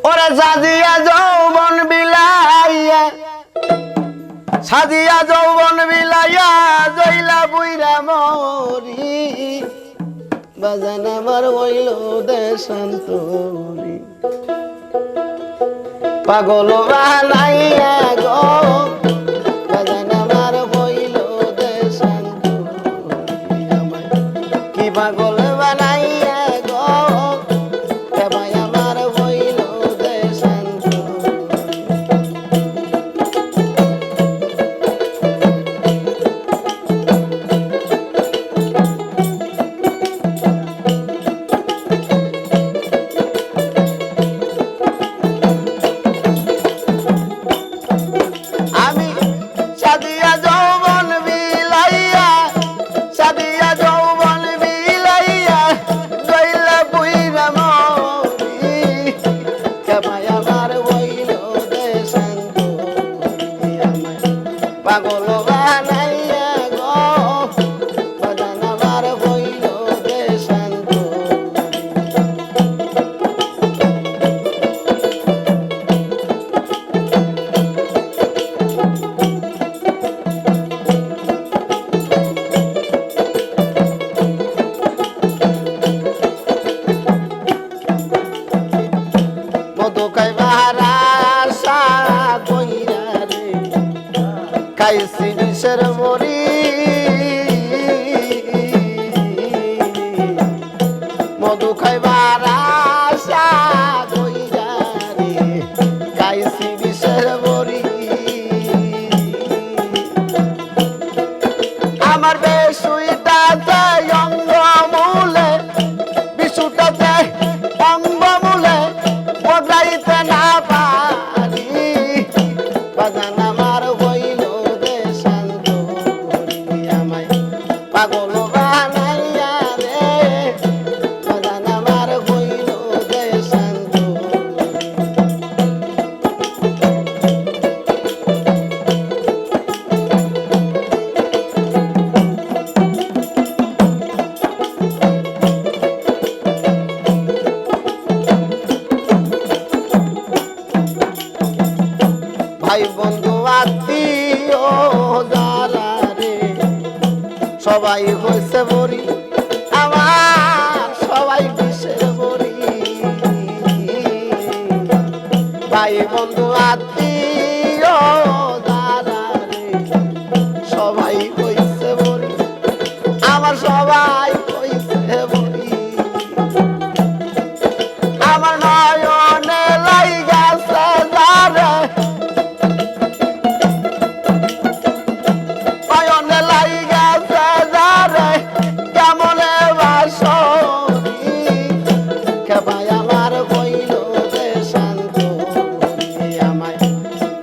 ওরে সাজিয়া যৌবন বিলাইয়া সাজিয়া যৌবন বিলাইয়া জইলা বুইরা মরি বাজান আমার হইল দেশান্তরি পাগল বানাইয়া গো বাজান আমার হইল দেশান্তরি আমায় কি পাগল বানাইয়া গো ভাই আমার হইল দেশান্তরি পাগল বানাইয়া গো বাজান আমার হইল দেশান্তরি মধু খাইবার আশা কইরা রে খাইছি বিষের মরি মধু খাইবার আশা কইরা রে খাইছি বিষের মরি আমার বেশুইটাতে অঙ্গ মূলে বিশুটাতে অঙ্গ মূলে বদলাইতে না পারি বাজান আমার হইল দেশান্তরি আমায় পাগল বানাইয়া রে বাজান আমার হইল দেশান্তরি ভাই বন্ধু আত্মীয় যারা রে সবাই হয়েছে বরি আমার সবাই বিষের বরি ভাই বন্ধু আত্মীয় যারা রে সবাই হয়েছে বরি আমার সবাই হয়েছে বরি আমার নয়নে লাইগাছে যারে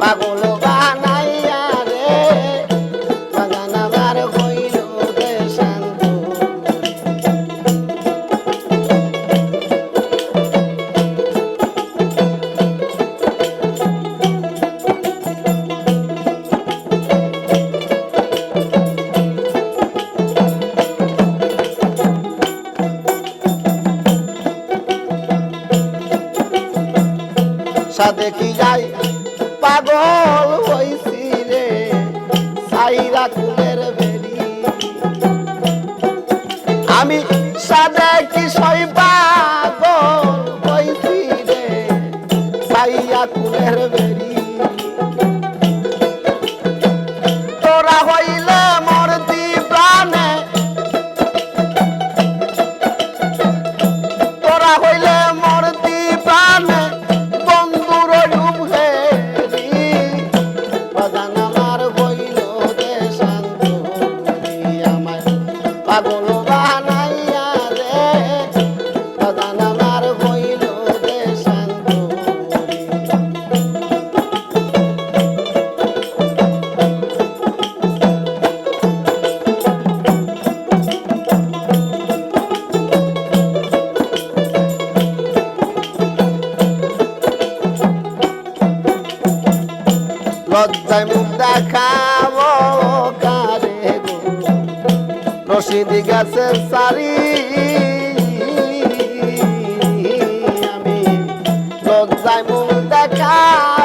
পাগল বানাইয়া রে বাজান আমার হইল দেশান্তরি সাথে কি যাই পাগল হইছি রে সাইরা কুলের বেরি আমি সাদে কি সই পাগল হইছি রে সাইরা কুলের বেরি তোরা হইলে মরতি প্রাণে তোরা হইলে মরতি প্রাণে বন্ধুর রূপ হেরি বাজান আমার হইল দেশান্তরি আমায় পাগল বানাইয়া রে বাজান আমার হইল দেশান্তরি লজ্জায় মুখ দেখাবো কারে গো রশিদ গেছে সারি আমি লজ্জা লজ্জায় মুখ দেখাও